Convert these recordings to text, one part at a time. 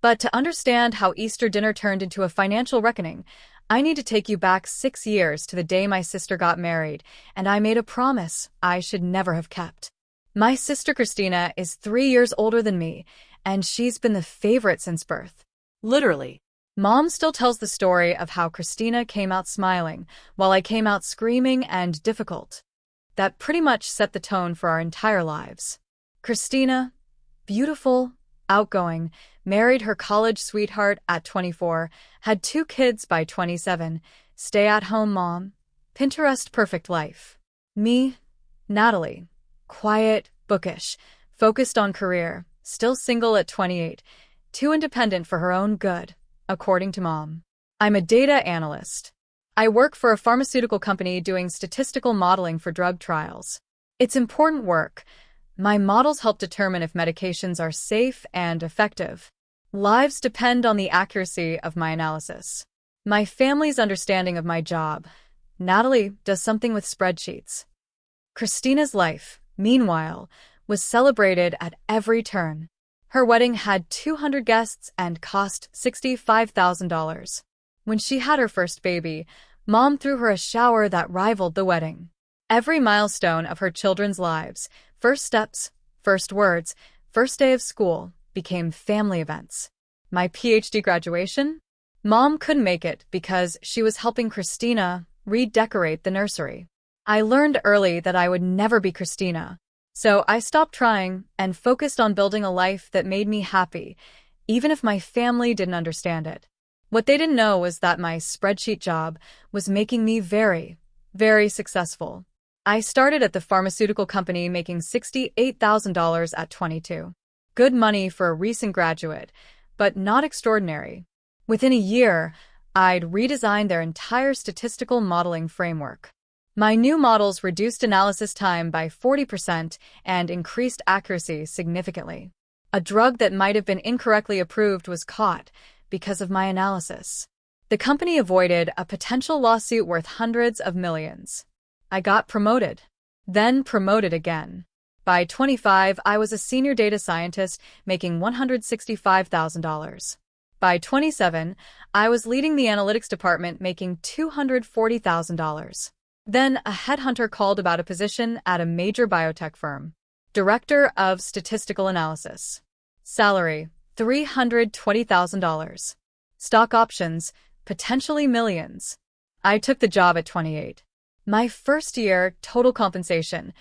But to understand how Easter dinner turned into a financial reckoning, I need to take you back 6 years to the day my sister got married, and I made a promise I should never have kept. My sister Christina is 3 years older than me, and she's been the favorite since birth. Literally. Mom still tells the story of how Christina came out smiling, while I came out screaming and difficult. That pretty much set the tone for our entire lives. Christina, beautiful, outgoing, married her college sweetheart at 24, had 2 kids by 27, stay-at-home mom, Pinterest perfect life. Me, Natalie, quiet, bookish, focused on career, still single at 28, too independent for her own good, according to mom. I'm a data analyst. I work for a pharmaceutical company doing statistical modeling for drug trials. It's important work. My models help determine if medications are safe and effective. Lives depend on the accuracy of my analysis. My family's understanding of my job. Natalie does something with spreadsheets. Christina's life, meanwhile, was celebrated at every turn. Her wedding had 200 guests and cost $65,000. When she had her first baby, Mom threw her a shower that rivaled the wedding. Every milestone of her children's lives, first steps, first words, first day of school, became family events. My PhD graduation? Mom couldn't make it because she was helping Christina redecorate the nursery. I learned early that I would never be Christina. So I stopped trying and focused on building a life that made me happy, even if my family didn't understand it. What they didn't know was that my spreadsheet job was making me very, very successful. I started at the pharmaceutical company making $68,000 at 22. Good money for a recent graduate, but not extraordinary. Within a year, I'd redesigned their entire statistical modeling framework. My new models reduced analysis time by 40% and increased accuracy significantly. A drug that might have been incorrectly approved was caught because of my analysis. The company avoided a potential lawsuit worth hundreds of millions. I got promoted, then promoted again. By 25, I was a senior data scientist making $165,000. By 27, I was leading the analytics department making $240,000. Then a headhunter called about a position at a major biotech firm. Director of Statistical Analysis. Salary, $320,000. Stock options, potentially millions. I took the job at 28. My first year, total compensation,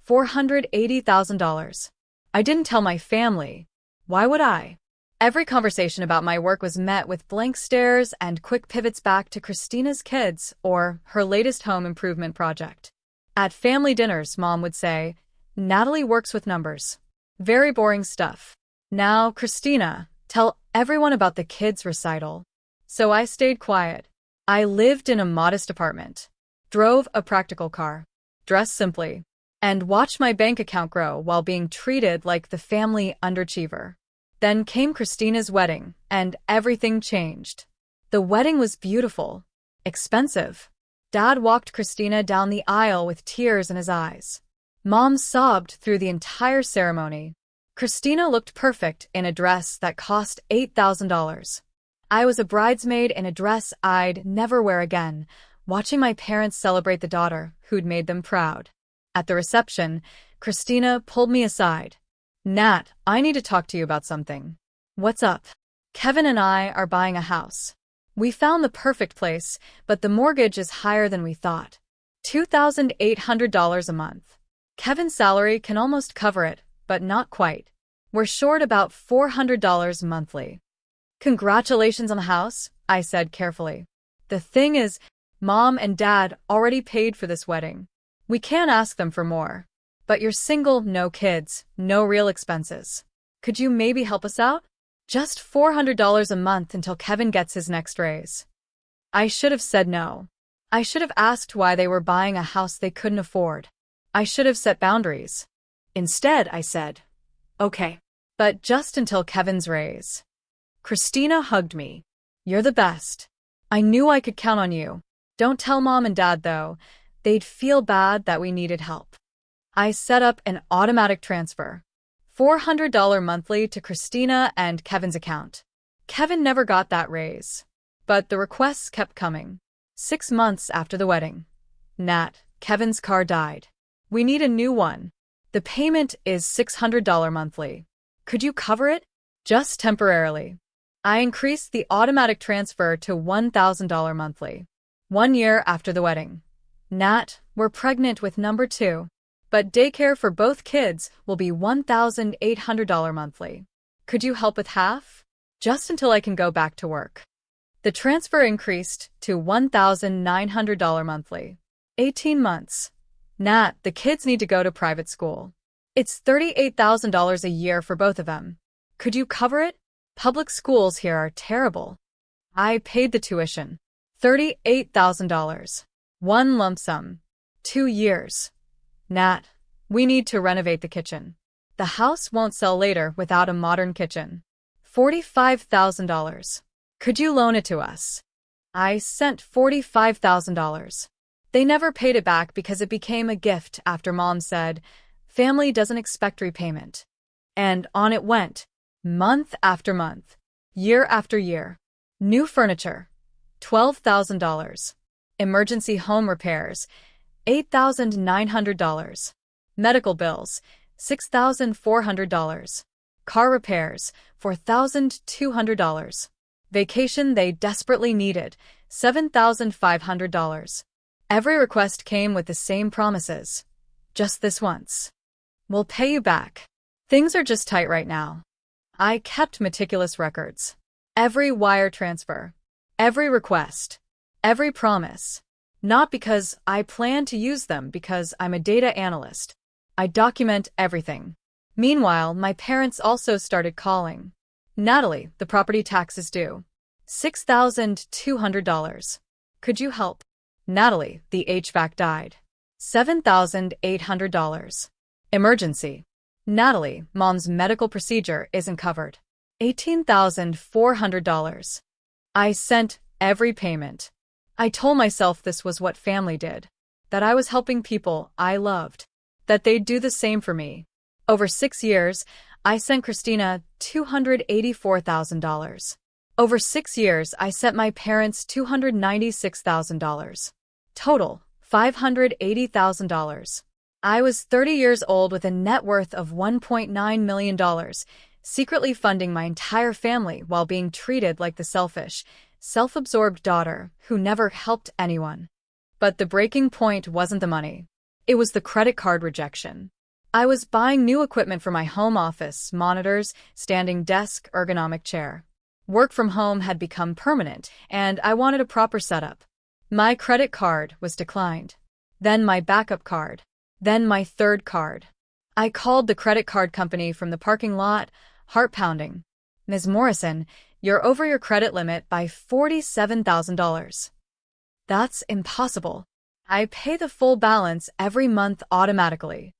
$480,000. I didn't tell my family. Why would I? Every conversation about my work was met with blank stares and quick pivots back to Christina's kids or her latest home improvement project. At family dinners, Mom would say, "Natalie works with numbers. Very boring stuff. Now, Christina, tell everyone about the kids' recital." So I stayed quiet. I lived in a modest apartment, drove a practical car, dressed simply, and watched my bank account grow while being treated like the family underachiever. Then came Christina's wedding, and everything changed. The wedding was beautiful, expensive. Dad walked Christina down the aisle with tears in his eyes. Mom sobbed through the entire ceremony. Christina looked perfect in a dress that cost $8,000. I was a bridesmaid in a dress I'd never wear again, watching my parents celebrate the daughter who'd made them proud. At the reception, Christina pulled me aside. "Nat, I need to talk to you about something." "What's up?" "Kevin and I are buying a house. We found the perfect place, but the mortgage is higher than we thought. $2,800 a month. Kevin's salary can almost cover it, but not quite. We're short about $400 monthly." "Congratulations on the house," I said carefully. "The thing is, Mom and Dad already paid for this wedding. We can't ask them for more. But you're single, no kids, no real expenses. Could you maybe help us out? Just $400 a month until Kevin gets his next raise." I should have said no. I should have asked why they were buying a house they couldn't afford. I should have set boundaries. Instead, I said, "Okay, but just until Kevin's raise." Christina hugged me. "You're the best. I knew I could count on you. Don't tell Mom and Dad, though. They'd feel bad that we needed help." I set up an automatic transfer. $400 monthly to Christina and Kevin's account. Kevin never got that raise. But the requests kept coming. 6 months after the wedding. Nat, Kevin's car died. We need a new one. The payment is $600 monthly. Could you cover it? Just temporarily. I increased the automatic transfer to $1,000 monthly. 1 year after the wedding. Nat, we're pregnant with number 2. But daycare for both kids will be $1,800 monthly. Could you help with half? Just until I can go back to work. The transfer increased to $1,900 monthly. 18 months. Nat, the kids need to go to private school. It's $38,000 a year for both of them. Could you cover it? Public schools here are terrible. I paid the tuition. $38,000. One lump sum. 2 years. Nat, we need to renovate the kitchen. The house won't sell later without a modern kitchen. $45,000. Could you loan it to us? I sent $45,000. They never paid it back because it became a gift after Mom said, "Family doesn't expect repayment." And on it went. Month after month. Year after year. New furniture. $12,000. Emergency home repairs. $8,900. Medical bills. $6,400. Car repairs. $4,200. Vacation they desperately needed. $7,500. Every request came with the same promises. Just this once. We'll pay you back. Things are just tight right now. I kept meticulous records. Every wire transfer. Every request. Every promise. Not because I plan to use them, because I'm a data analyst. I document everything. Meanwhile, my parents also started calling. Natalie, the property tax is due. $6,200. Could you help? Natalie, the HVAC died. $7,800. Emergency. Natalie, Mom's medical procedure isn't covered. $18,400. I sent every payment. I told myself this was what family did. That I was helping people I loved. That they'd do the same for me. Over 6 years, I sent Christina $284,000. Over 6 years, I sent my parents $296,000. Total, $580,000. I was 30 years old with a net worth of $1.9 million, secretly funding my entire family while being treated like the selfish, self-absorbed daughter who never helped anyone. But the breaking point wasn't the money. It was the credit card rejection. I was buying new equipment for my home office, monitors, standing desk, ergonomic chair. Work from home had become permanent, and I wanted a proper setup. My credit card was declined. Then my backup card. Then my third card. I called the credit card company from the parking lot, heart pounding. "Ms. Morrison, you're over your credit limit by $47,000. That's impossible. I pay the full balance every month automatically.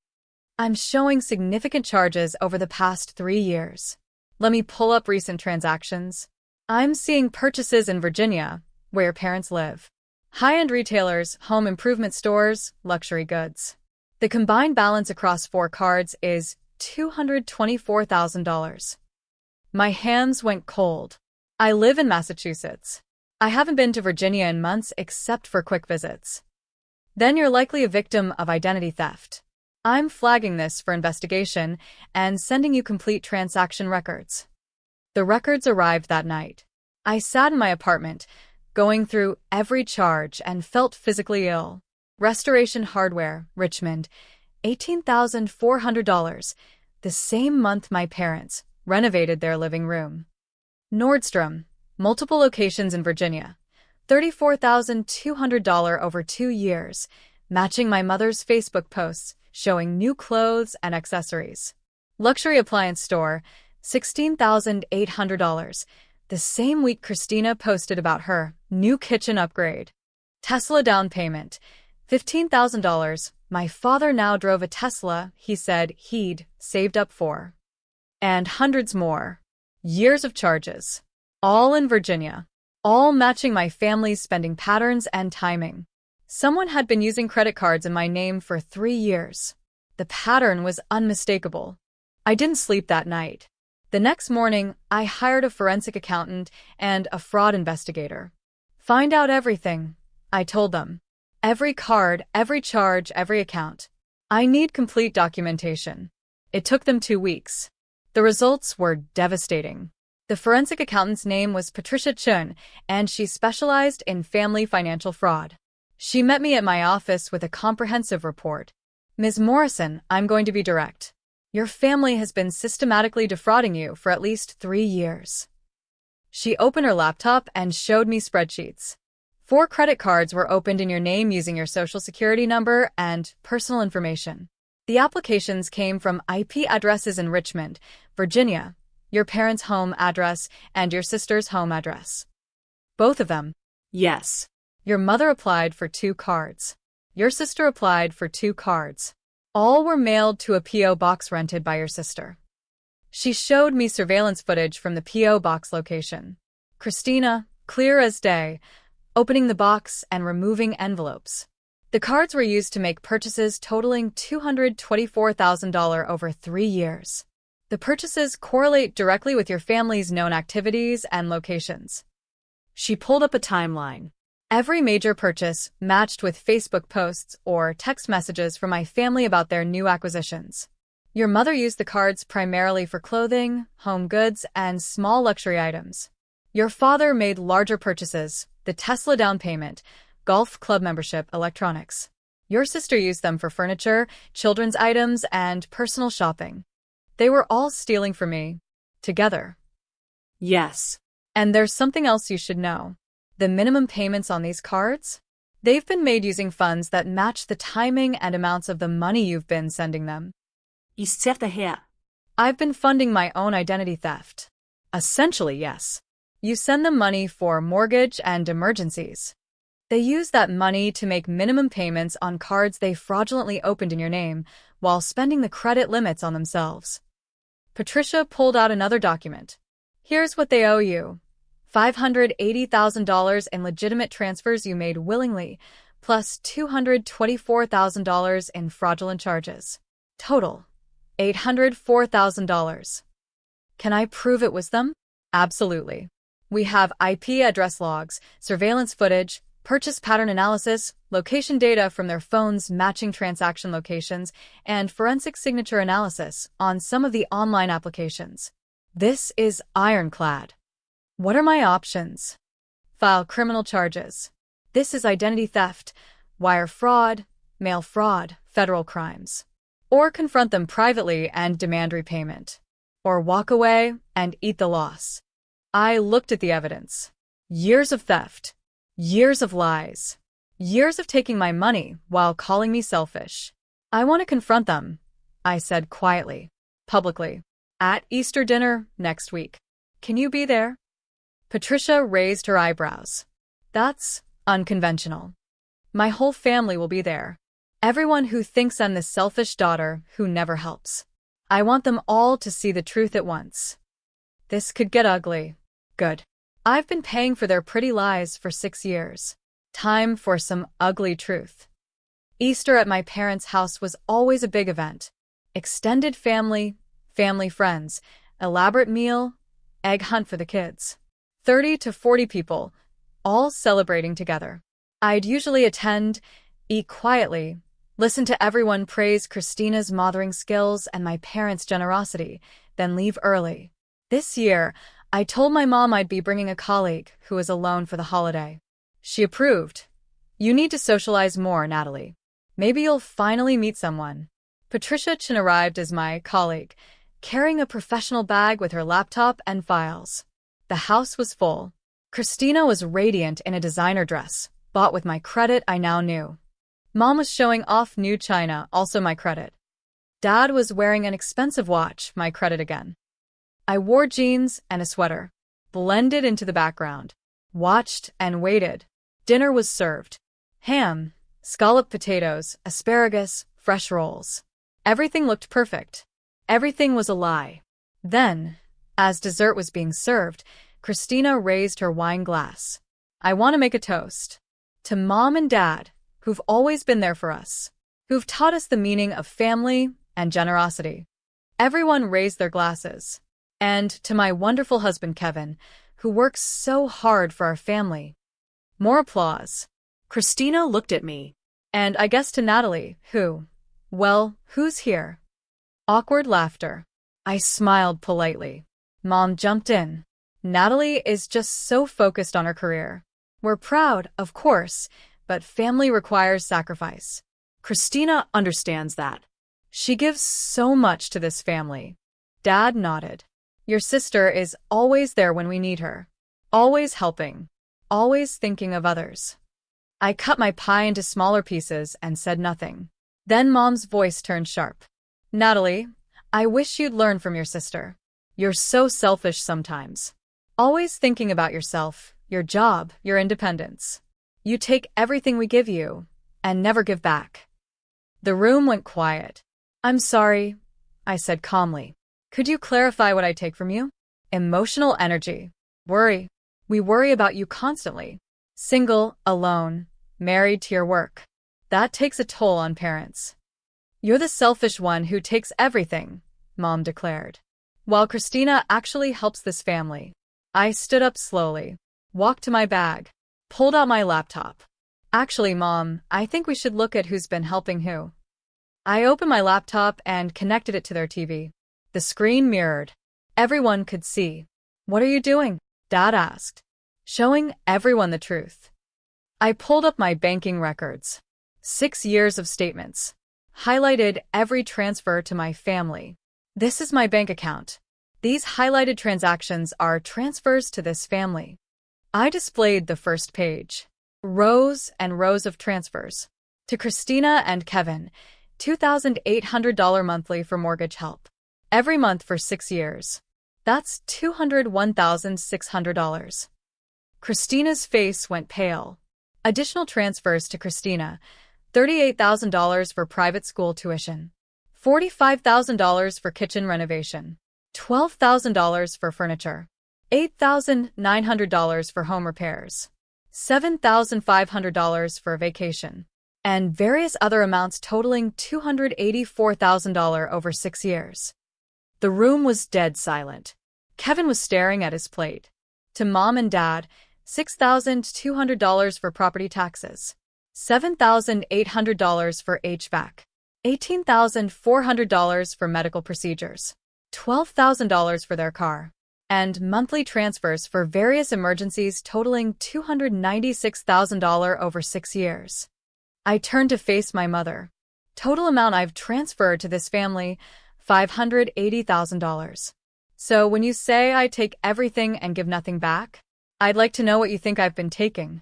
I'm showing significant charges over the past 3 years. Let me pull up recent transactions. I'm seeing purchases in Virginia, where your parents live. High-end retailers, home improvement stores, luxury goods. The combined balance across 4 cards is $224,000. My hands went cold. I live in Massachusetts. I haven't been to Virginia in months except for quick visits. Then you're likely a victim of identity theft. I'm flagging this for investigation and sending you complete transaction records." The records arrived that night. I sat in my apartment, going through every charge and felt physically ill. Restoration Hardware, Richmond, $18,400, the same month my parents renovated their living room. Nordstrom, multiple locations in Virginia, $34,200 over 2 years, matching my mother's Facebook posts showing new clothes and accessories. Luxury appliance store, $16,800, the same week Christina posted about her new kitchen upgrade. Tesla down payment, $15,000. My father now drove a Tesla he said he'd saved up for. And hundreds more. Years of charges. All in Virginia. All matching my family's spending patterns and timing. Someone had been using credit cards in my name for 3 years. The pattern was unmistakable. I didn't sleep that night. The next morning, I hired a forensic accountant and a fraud investigator. Find out everything, I told them. Every card, every charge, every account. I need complete documentation. It took them 2 weeks. The results were devastating. The forensic accountant's name was Patricia Chun, and she specialized in family financial fraud. She met me at my office with a comprehensive report. Ms. Morrison, I'm going to be direct. Your family has been systematically defrauding you for at least 3 years. She opened her laptop and showed me spreadsheets. 4 credit cards were opened in your name using your social security number and personal information. The applications came from IP addresses in Richmond, Virginia, your parents' home address, and your sister's home address. Both of them. Yes. Your mother applied for 2 cards. Your sister applied for 2 cards. All were mailed to a P.O. box rented by your sister. She showed me surveillance footage from the P.O. box location. Christina, clear as day, opening the box and removing envelopes. The cards were used to make purchases totaling $224,000 over 3 years. The purchases correlate directly with your family's known activities and locations. She pulled up a timeline. Every major purchase matched with Facebook posts or text messages from my family about their new acquisitions. Your mother used the cards primarily for clothing, home goods, and small luxury items. Your father made larger purchases, the Tesla down payment, golf club membership, electronics. Your sister used them for furniture, children's items, and personal shopping. They were all stealing from me. Together. Yes. And there's something else you should know. The minimum payments on these cards? They've been made using funds that match the timing and amounts of the money you've been sending them. I've been funding my own identity theft. Essentially, yes. You send them money for mortgage and emergencies. They use that money to make minimum payments on cards they fraudulently opened in your name while spending the credit limits on themselves. Patricia pulled out another document. Here's what they owe you. $580,000 in legitimate transfers you made willingly, plus $224,000 in fraudulent charges. Total, $804,000. Can I prove it was them? Absolutely. We have IP address logs, surveillance footage, purchase pattern analysis, location data from their phones matching transaction locations, and forensic signature analysis on some of the online applications. This is ironclad. What are my options? File criminal charges. This is identity theft, wire fraud, mail fraud, federal crimes. Or confront them privately and demand repayment. Or walk away and eat the loss. I looked at the evidence. Years of theft. Years of lies. Years of taking my money while calling me selfish. I want to confront them, I said quietly, publicly, at Easter dinner next week. Can you be there? Patricia raised her eyebrows. That's unconventional. My whole family will be there. Everyone who thinks I'm the selfish daughter who never helps. I want them all to see the truth at once. This could get ugly. Good. I've been paying for their pretty lies for 6 years. Time for some ugly truth. Easter at my parents' house was always a big event. Extended family, family friends, elaborate meal, egg hunt for the kids. 30 to 40 people, all celebrating together. I'd usually attend, eat quietly, listen to everyone praise Christina's mothering skills and my parents' generosity, then leave early. This year, I told my mom I'd be bringing a colleague who was alone for the holiday. She approved. You need to socialize more, Natalie. Maybe you'll finally meet someone. Patricia Chin arrived as my colleague, carrying a professional bag with her laptop and files. The house was full. Christina was radiant in a designer dress, bought with my credit I now knew. Mom was showing off new china, also my credit. Dad was wearing an expensive watch, my credit again. I wore jeans and a sweater, blended into the background, watched and waited. Dinner was served. Ham, scalloped potatoes, asparagus, fresh rolls. Everything looked perfect. Everything was a lie. Then, as dessert was being served, Christina raised her wine glass. I want to make a toast. To Mom and Dad, who've always been there for us, who've taught us the meaning of family and generosity. Everyone raised their glasses. And to my wonderful husband Kevin, who works so hard for our family. More applause. Christina looked at me. And I guess to Natalie, who? Well, who's here? Awkward laughter. I smiled politely. Mom jumped in. Natalie is just so focused on her career. We're proud, of course, but family requires sacrifice. Christina understands that. She gives so much to this family. Dad nodded. Your sister is always there when we need her. Always helping. Always thinking of others. I cut my pie into smaller pieces and said nothing. Then Mom's voice turned sharp. Natalie, I wish you'd learn from your sister. You're so selfish sometimes. Always thinking about yourself, your job, your independence. You take everything we give you and never give back. The room went quiet. I'm sorry, I said calmly. Could you clarify what I take from you? Emotional energy. Worry. We worry about you constantly. Single, alone, married to your work. That takes a toll on parents. You're the selfish one who takes everything, Mom declared. While Christina actually helps this family. I stood up slowly, walked to my bag, pulled out my laptop. Actually, Mom, I think we should look at who's been helping who. I opened my laptop and connected it to their TV. The screen mirrored. Everyone could see. What are you doing? Dad asked. Showing everyone the truth. I pulled up my banking records. 6 years of statements. Highlighted every transfer to my family. This is my bank account. These highlighted transactions are transfers to this family. I displayed the first page. Rows and rows of transfers. To Christina and Kevin, $2,800 monthly for mortgage help. Every month for 6 years. That's $201,600. Christina's face went pale. Additional transfers to Christina, $38,000 for private school tuition, $45,000 for kitchen renovation, $12,000 for furniture, $8,900 for home repairs, $7,500 for vacation, and various other amounts totaling $284,000 over 6 years. The room was dead silent. Kevin was staring at his plate. To Mom and Dad, $6,200 for property taxes, $7,800 for HVAC, $18,400 for medical procedures, $12,000 for their car, and monthly transfers for various emergencies totaling $296,000 over 6 years. I turned to face my mother. Total amount I've transferred to this family, $580,000. So when you say I take everything and give nothing back, I'd like to know what you think I've been taking.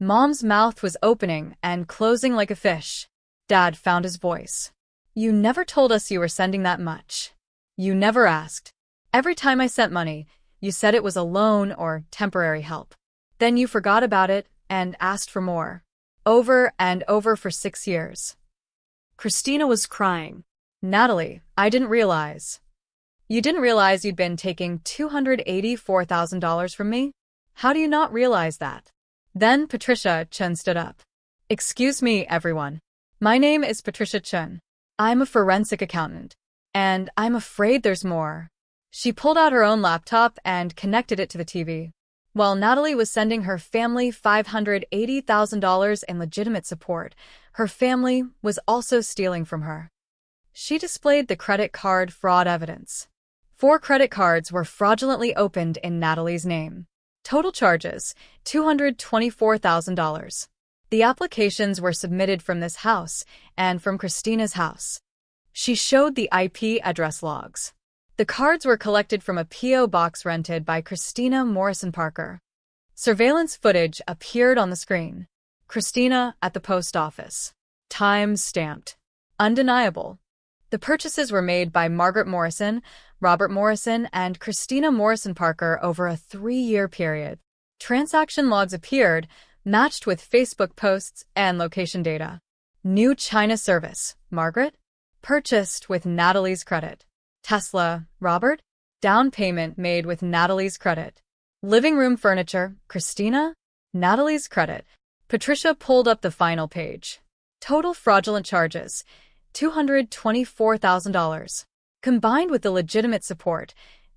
Mom's mouth was opening and closing like a fish. Dad found his voice. You never told us you were sending that much. You never asked. Every time I sent money, you said it was a loan or temporary help. Then you forgot about it and asked for more. Over and over for 6 years. Christina was crying. Natalie, I didn't realize. You didn't realize you'd been taking $284,000 from me? How do you not realize that? Then Patricia Chen stood up. Excuse me, everyone. My name is Patricia Chen. I'm a forensic accountant. And I'm afraid there's more. She pulled out her own laptop and connected it to the TV. While Natalie was sending her family $580,000 in legitimate support, her family was also stealing from her. She displayed the credit card fraud evidence. 4 credit cards were fraudulently opened in Natalie's name. Total charges, $224,000. The applications were submitted from this house and from Christina's house. She showed the IP address logs. The cards were collected from a P.O. box rented by Christina Morrison Parker. Surveillance footage appeared on the screen. Christina at the post office. Time stamped. Undeniable. The purchases were made by Margaret Morrison, Robert Morrison, and Christina Morrison Parker over a 3-year period. Transaction logs appeared, matched with Facebook posts and location data. New China service, Margaret? Purchased with Natalie's credit. Tesla, Robert? Down payment made with Natalie's credit. Living room furniture, Christina? Natalie's credit. Patricia pulled up the final page. Total fraudulent charges, $224,000. Combined with the legitimate support,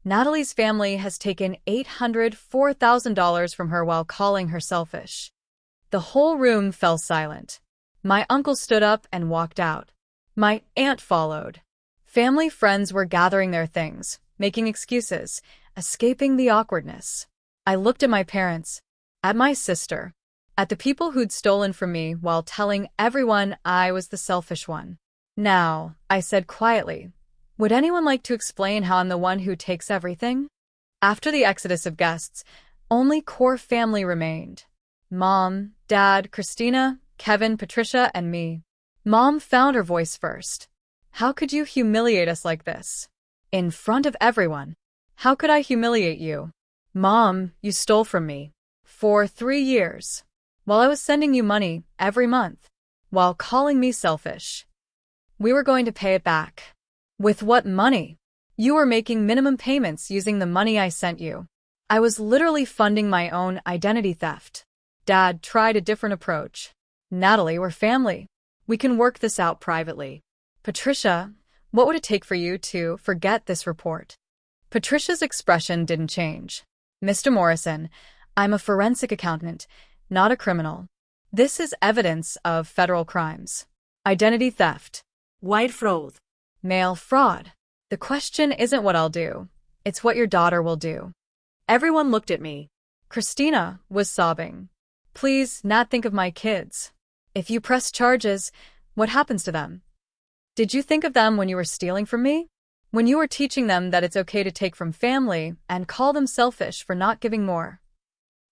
Natalie's family has taken $804,000 from her while calling her selfish. The whole room fell silent. My uncle stood up and walked out. My aunt followed. Family friends were gathering their things, making excuses, escaping the awkwardness. I looked at my parents, at my sister, at the people who'd stolen from me while telling everyone I was the selfish one. Now, I said quietly, would anyone like to explain how I'm the one who takes everything? After the exodus of guests, only core family remained. Mom, Dad, Christina, Kevin, Patricia, and me. Mom found her voice first. How could you humiliate us like this? In front of everyone. How could I humiliate you? Mom, you stole from me. For 3 years. While I was sending you money every month. While calling me selfish. We were going to pay it back. With what money? You were making minimum payments using the money I sent you. I was literally funding my own identity theft. Dad tried a different approach. Natalie, we're family. We can work this out privately. Patricia, what would it take for you to forget this report? Patricia's expression didn't change. Mr. Morrison, I'm a forensic accountant, not a criminal. This is evidence of federal crimes. Identity theft. White fraud. Mail fraud. The question isn't what I'll do. It's what your daughter will do. Everyone looked at me. Christina was sobbing. Please, Nat, think of my kids. If you press charges, what happens to them? Did you think of them when you were stealing from me? When you were teaching them that it's okay to take from family and call them selfish for not giving more?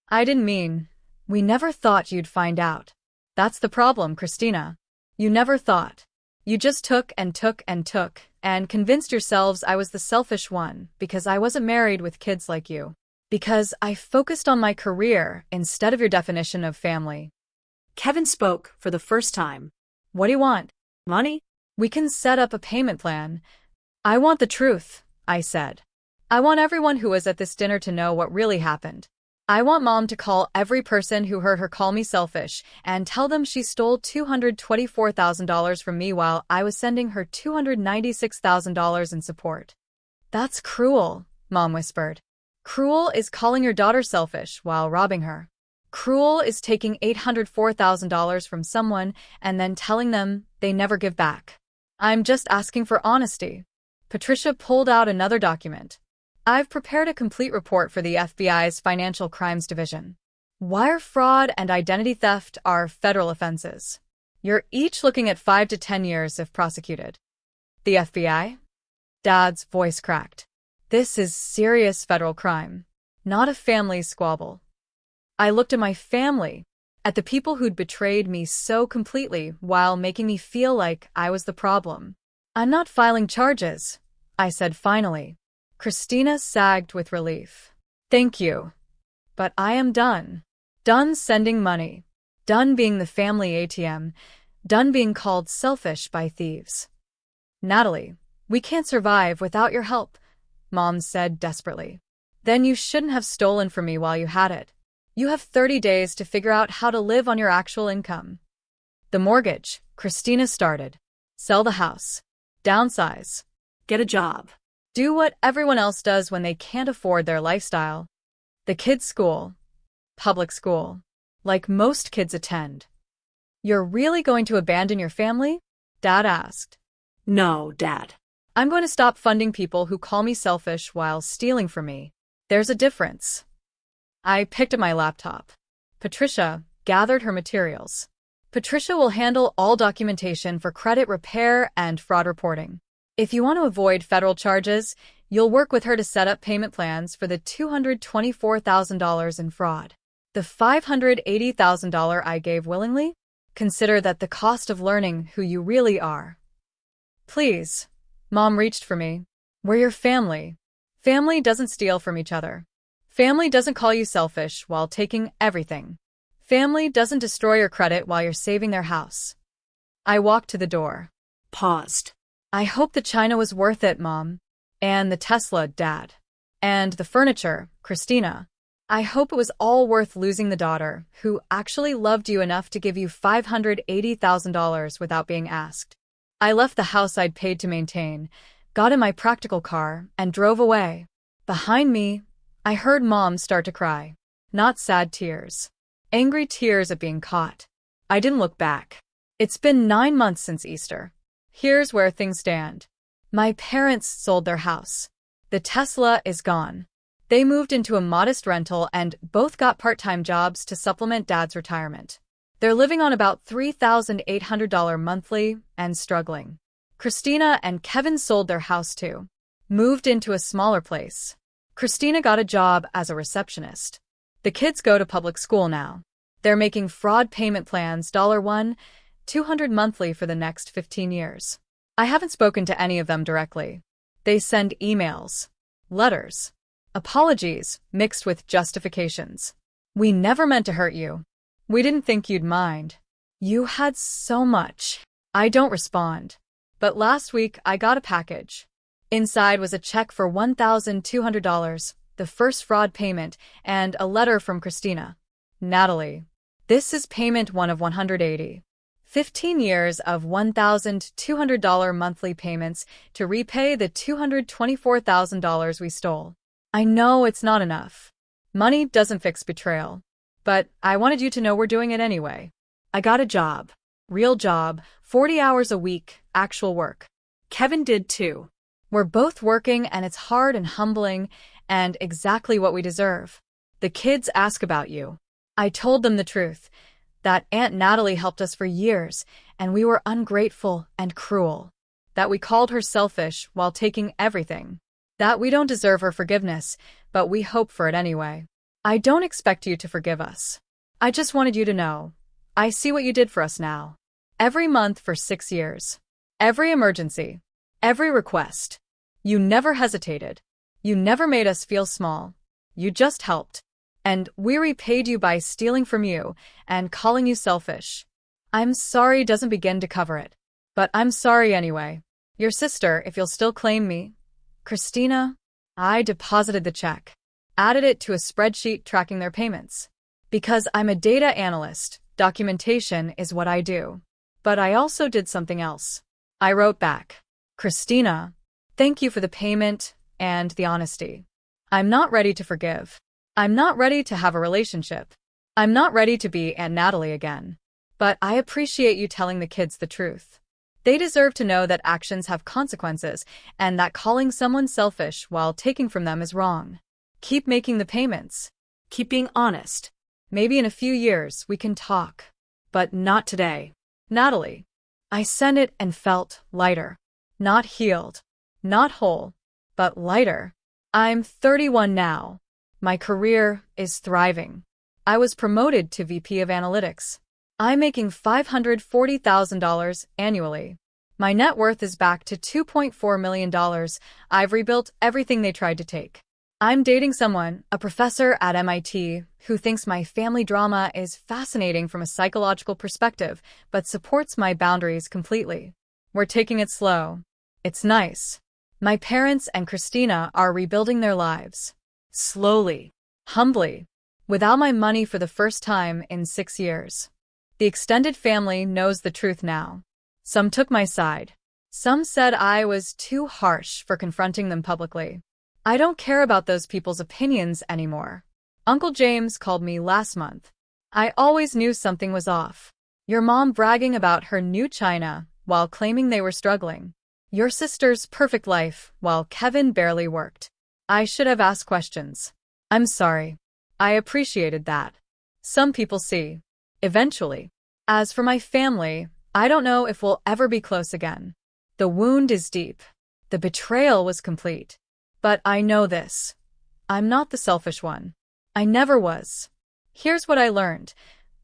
I didn't mean. We never thought you'd find out. That's the problem, Christina. You never thought. You just took and took and took and convinced yourselves I was the selfish one because I wasn't married with kids like you. Because I focused on my career instead of your definition of family. Kevin spoke for the first time. What do you want? Money? We can set up a payment plan. I want the truth, I said. I want everyone who was at this dinner to know what really happened. I want Mom to call every person who heard her call me selfish and tell them she stole $224,000 from me while I was sending her $296,000 in support. That's cruel, Mom whispered. Cruel is calling your daughter selfish while robbing her. Cruel is taking $804,000 from someone and then telling them they never give back. I'm just asking for honesty. Patricia pulled out another document. I've prepared a complete report for the FBI's Financial Crimes Division. Wire fraud and identity theft are federal offenses. You're each looking at 5 to 10 years if prosecuted. The FBI? Dad's voice cracked. This is serious federal crime, not a family squabble. I looked at my family, at the people who'd betrayed me so completely while making me feel like I was the problem. I'm not filing charges, I said finally. Christina sagged with relief. Thank you. But I am done. Done sending money. Done being the family ATM. Done being called selfish by thieves. Natalie, we can't survive without your help, Mom said desperately. Then you shouldn't have stolen from me while you had it. You have 30 days to figure out how to live on your actual income. The mortgage, Christina started. Sell the house. Downsize. Get a job. Do what everyone else does when they can't afford their lifestyle. The kids' school. Public school. Like most kids attend. You're really going to abandon your family? Dad asked. No, Dad. I'm going to stop funding people who call me selfish while stealing from me. There's a difference. I picked up my laptop. Patricia gathered her materials. Patricia will handle all documentation for credit repair and fraud reporting. If you want to avoid federal charges, you'll work with her to set up payment plans for the $224,000 in fraud. The $580,000 I gave willingly? Consider that the cost of learning who you really are. Please. Mom reached for me. We're your family. Family doesn't steal from each other. Family doesn't call you selfish while taking everything. Family doesn't destroy your credit while you're saving their house. I walked to the door. Paused. I hope the china was worth it, Mom. And the Tesla, Dad. And the furniture, Christina. I hope it was all worth losing the daughter who actually loved you enough to give you $580,000 without being asked. I left the house I'd paid to maintain, got in my practical car, and drove away. Behind me, I heard Mom start to cry. Not sad tears. Angry tears at being caught. I didn't look back. It's been 9 months since Easter. Here's where things stand. My parents sold their house. The Tesla is gone. They moved into a modest rental and both got part-time jobs to supplement Dad's retirement. They're living on about $3,800 monthly and struggling. Christina and Kevin sold their house too. Moved into a smaller place. Christina got a job as a receptionist. The kids go to public school now. They're making fraud payment plans $1, $200 monthly for the next 15 years. I haven't spoken to any of them directly. They send emails, letters, apologies mixed with justifications. We never meant to hurt you. We didn't think you'd mind. You had so much. I don't respond. But last week I got a package. Inside was a check for $1,200, the first fraud payment, and a letter from Christina. Natalie. This is payment 1 of 180. 15 years of $1,200 monthly payments to repay the $224,000 we stole. I know it's not enough. Money doesn't fix betrayal. But I wanted you to know we're doing it anyway. I got a job. Real job, 40 hours a week, actual work. Kevin did too. We're both working and it's hard and humbling and exactly what we deserve. The kids ask about you. I told them the truth, that Aunt Natalie helped us for years and we were ungrateful and cruel, that we called her selfish while taking everything, that we don't deserve her forgiveness, but we hope for it anyway. I don't expect you to forgive us. I just wanted you to know. I see what you did for us now. Every month for 6 years. Every emergency. Every request. You never hesitated. You never made us feel small. You just helped. And we repaid you by stealing from you and calling you selfish. I'm sorry doesn't begin to cover it. But I'm sorry anyway. Your sister, if you'll still claim me. Christina, I deposited the check. Added it to a spreadsheet tracking their payments. Because I'm a data analyst, documentation is what I do. But I also did something else. I wrote back. Christina, thank you for the payment and the honesty. I'm not ready to forgive. I'm not ready to have a relationship. I'm not ready to be Aunt Natalie again. But I appreciate you telling the kids the truth. They deserve to know that actions have consequences and that calling someone selfish while taking from them is wrong. Keep making the payments. Keep being honest. Maybe in a few years we can talk. But not today. Natalie. I sent it and felt lighter. Not healed. Not whole. But lighter. I'm 31 now. My career is thriving. I was promoted to VP of Analytics. I'm making $540,000 annually. My net worth is back to $2.4 million. I've rebuilt everything they tried to take. I'm dating someone, a professor at MIT, who thinks my family drama is fascinating from a psychological perspective, but supports my boundaries completely. We're taking it slow. It's nice. My parents and Christina are rebuilding their lives. Slowly. Humbly. Without my money for the first time in 6 years. The extended family knows the truth now. Some took my side. Some said I was too harsh for confronting them publicly. I don't care about those people's opinions anymore. Uncle James called me last month. I always knew something was off. Your mom bragging about her new china while claiming they were struggling. Your sister's perfect life while Kevin barely worked. I should have asked questions. I'm sorry. I appreciated that. Some people see. Eventually. As for my family, I don't know if we'll ever be close again. The wound is deep. The betrayal was complete. But I know this. I'm not the selfish one. I never was. Here's what I learned.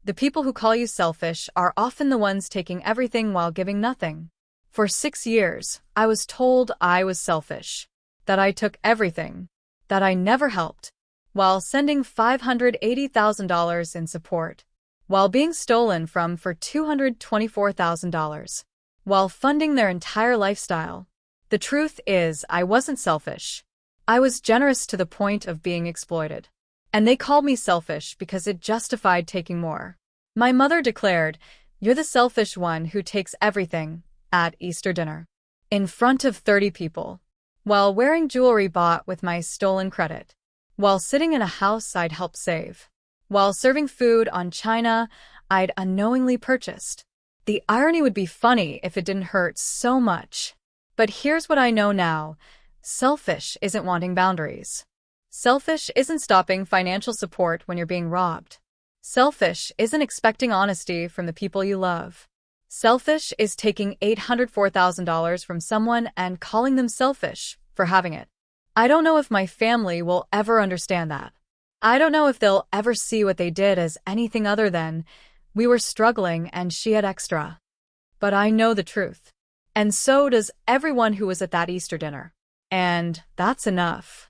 The people who call you selfish are often the ones taking everything while giving nothing. For 6 years, I was told I was selfish. That I took everything. That I never helped. While sending $580,000 in support. While being stolen from for $224,000. While funding their entire lifestyle. The truth is, I wasn't selfish. I was generous to the point of being exploited. And they called me selfish because it justified taking more. My mother declared, "You're the selfish one who takes everything," at Easter dinner. In front of 30 people. While wearing jewelry bought with my stolen credit. While sitting in a house I'd helped save. While serving food on china I'd unknowingly purchased. The irony would be funny if it didn't hurt so much. But here's what I know now. Selfish isn't wanting boundaries. Selfish isn't stopping financial support when you're being robbed. Selfish isn't expecting honesty from the people you love. Selfish is taking $804,000 from someone and calling them selfish for having it. I don't know if my family will ever understand that. I don't know if they'll ever see what they did as anything other than, we were struggling and she had extra. But I know the truth. And so does everyone who was at that Easter dinner. And that's enough.